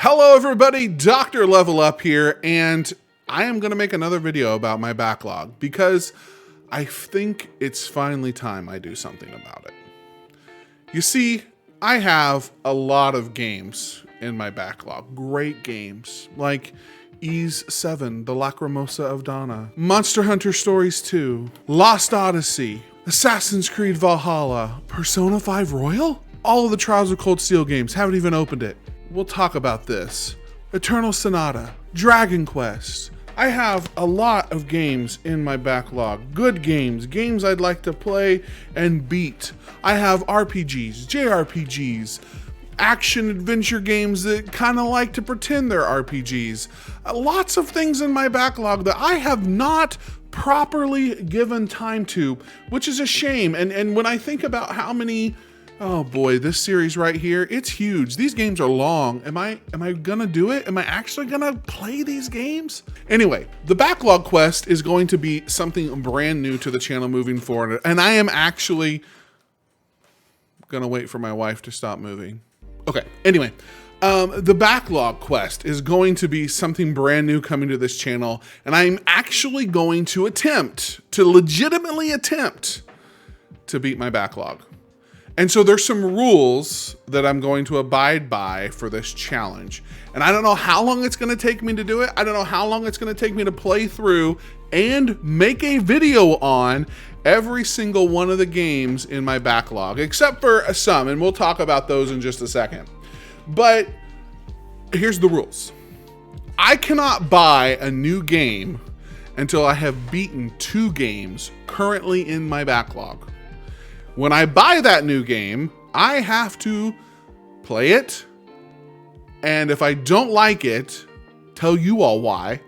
Hello everybody, Dr. Level Up here, and I am going to make another video about my backlog because I think it's finally time I do something about it. You see, I have a lot of games in my backlog, great games like Ys 7, The Lacrimosa of Dana, Monster Hunter Stories 2, Lost Odyssey, Assassin's Creed Valhalla, Persona 5 Royal? All of the Trials of Cold Steel games, haven't even opened it. We'll talk about this. Eternal Sonata, Dragon Quest. I have a lot of games in my backlog. Good games, games I'd like to play and beat. I have RPGs, JRPGs, action-adventure games that kind of like to pretend they're RPGs. Lots of things in my backlog that I have not properly given time to, which is a shame. And when I think about how many, oh boy, this series right here, it's huge. These games are long. Am I gonna do it? Am I actually gonna play these games? Anyway, the backlog quest is going to be something brand new to the channel moving forward. And I am actually gonna wait for my wife to stop moving. Okay, anyway, the backlog quest is going to be something brand new coming to this channel, and I'm actually going to legitimately attempt to beat my backlog. And so there's some rules that I'm going to abide by for this challenge. And I don't know how long it's gonna take me to do it. I don't know how long it's gonna take me to play through and make a video on every single one of the games in my backlog, except for some, and we'll talk about those in just a second. But here's the rules. I cannot buy a new game until I have beaten 2 games currently in my backlog. When I buy that new game, I have to play it, and if I don't like it, tell you all why,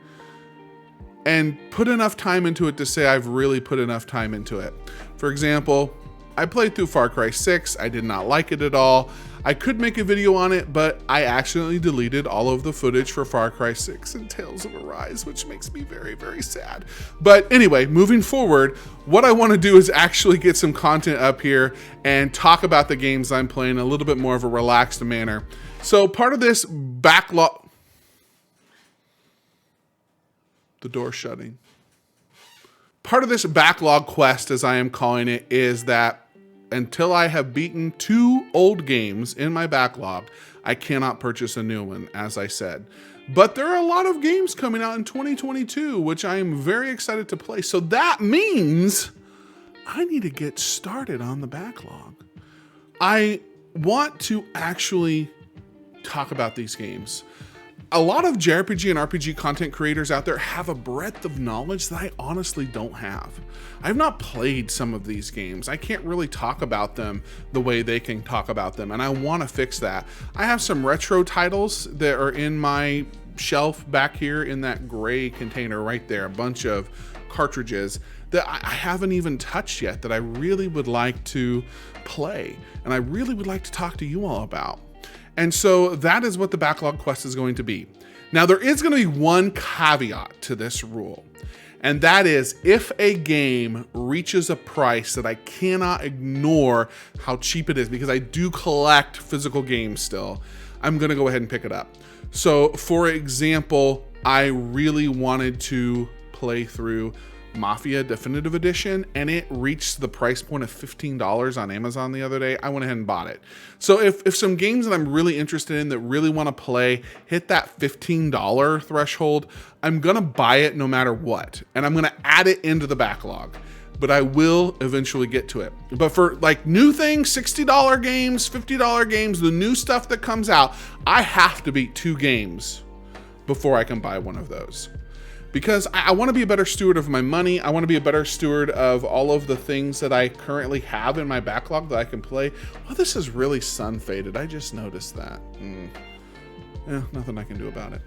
and put enough time into it to say I've really put enough time into it. For example, I played through Far Cry 6. I did not like it at all. I could make a video on it, but I accidentally deleted all of the footage for Far Cry 6 and Tales of Arise, which makes me very, very sad. But anyway, moving forward, what I want to do is actually get some content up here and talk about the games I'm playing in a little bit more of a relaxed manner. So part of this backlog... The door shutting. Part of this backlog quest, as I am calling it, is that until I have beaten 2 old games in my backlog, I cannot purchase a new one, as I said. But there are a lot of games coming out in 2022, which I am very excited to play. So that means I need to get started on the backlog. I want to actually talk about these games. A lot of JRPG and RPG content creators out there have a breadth of knowledge that I honestly don't have. I've not played some of these games. I can't really talk about them the way they can talk about them, and I want to fix that. I have some retro titles that are in my shelf back here in that gray container right there, a bunch of cartridges that I haven't even touched yet that I really would like to play, and I really would like to talk to you all about. And so that is what the backlog quest is going to be. Now, there is going to be one caveat to this rule, and that is if a game reaches a price that I cannot ignore how cheap it is, because I do collect physical games still, I'm going to go ahead and pick it up. So, for example, I really wanted to play through Mafia Definitive Edition, and it reached the price point of $15 on Amazon the other day. I went ahead and bought it. So if some games that I'm really interested in that really want to play hit that $15 threshold, I'm gonna buy it no matter what, and I'm gonna add it into the backlog. But I will eventually get to it. But for like new things, $60 games, $50 games, the new stuff that comes out, I have to beat 2 games before I can buy one of those. Because I want to be a better steward of my money. I want to be a better steward of all of the things that I currently have in my backlog that I can play. Well, this is really sun faded. I just noticed that. Nothing I can do about it.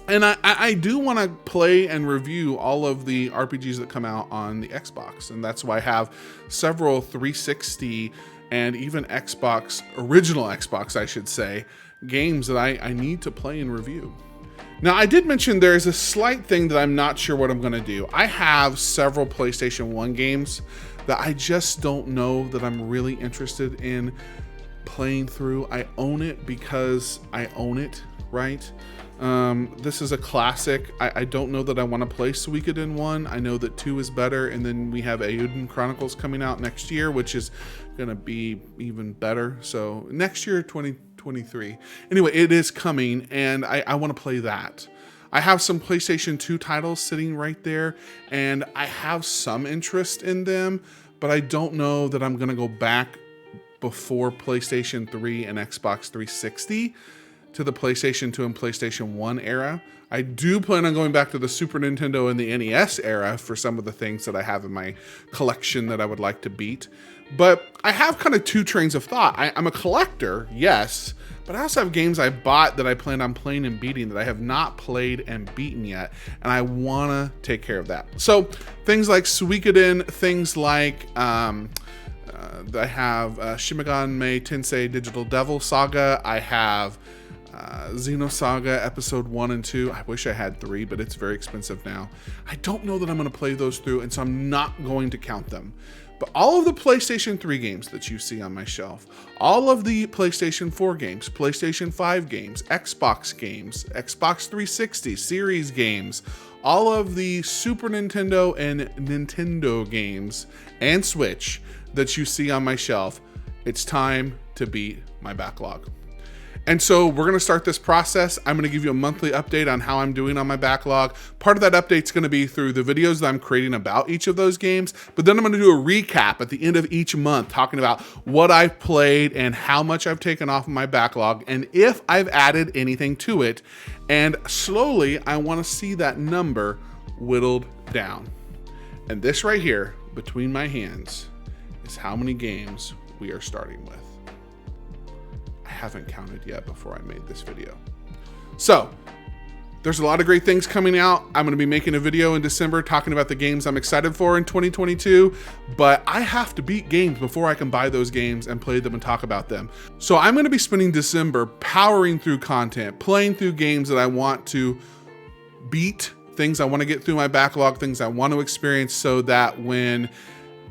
And I do want to play and review all of the RPGs that come out on the Xbox. And that's why I have several 360 and even original Xbox, I should say, games that I need to play and review. Now, I did mention there is a slight thing that I'm not sure what I'm going to do. I have several PlayStation 1 games that I just don't know that I'm really interested in playing through. I own it because I own it, right? This is a classic. I don't know that I want to play Suikoden 1. I know that 2 is better, and then we have Eiyuden Chronicles coming out next year, which is going to be even better. So next year, 2023. Anyway, it is coming, and I want to play that. I have some PlayStation 2 titles sitting right there, and I have some interest in them, but I don't know that I'm going to go back before PlayStation 3 and Xbox 360 to the PlayStation 2 and PlayStation 1 era. I do plan on going back to the Super Nintendo and the NES era for some of the things that I have in my collection that I would like to beat. But I have kind of two trains of thought. I'm a collector, yes, but I also have games I bought that I plan on playing and beating that I have not played and beaten yet, and I want to take care of that. So things like Suikoden, things like I have Shin Megami Tensei Digital Devil Saga. I have Xenosaga Episode 1 and 2. I wish I had 3, but it's very expensive now. I don't know that I'm going to play those through, and so I'm not going to count them. But all of the PlayStation 3 games that you see on my shelf, all of the PlayStation 4 games, PlayStation 5 games, Xbox games, Xbox 360 series games, all of the Super Nintendo and Nintendo games, and Switch that you see on my shelf, it's time to beat my backlog. And so we're going to start this process. I'm going to give you a monthly update on how I'm doing on my backlog. Part of that update is going to be through the videos that I'm creating about each of those games. But then I'm going to do a recap at the end of each month, talking about what I've played and how much I've taken off of my backlog and if I've added anything to it. And slowly, I want to see that number whittled down. And this right here, between my hands, is how many games we are starting with. I haven't counted yet before I made this video. So there's a lot of great things coming out. I'm going to be making a video in December talking about the games I'm excited for in 2022, but I have to beat games before I can buy those games and play them and talk about them. So I'm going to be spending December powering through content, playing through games that I want to beat, things I want to get through my backlog, things I want to experience, so that when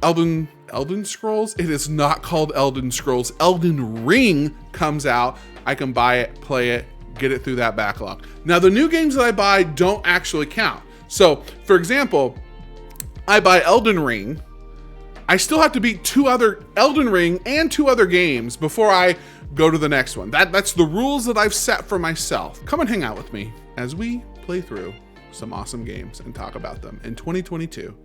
Elden Scrolls? It is not called Elden Scrolls. Elden Ring comes out, I can buy it, play it, get it through that backlog. Now, the new games that I buy don't actually count. So, for example, I buy Elden Ring. I still have to beat Elden Ring and 2 other games before I go to the next one. That's the rules that I've set for myself. Come and hang out with me as we play through some awesome games and talk about them in 2022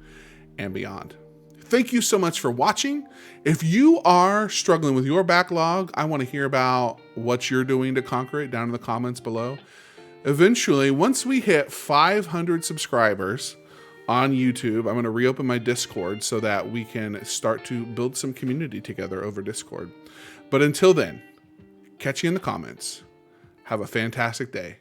and beyond. Thank you so much for watching. If you are struggling with your backlog, I want to hear about what you're doing to conquer it down in the comments below. Eventually, once we hit 500 subscribers on YouTube, I'm going to reopen my Discord so that we can start to build some community together over Discord. But until then, catch you in the comments. Have a fantastic day.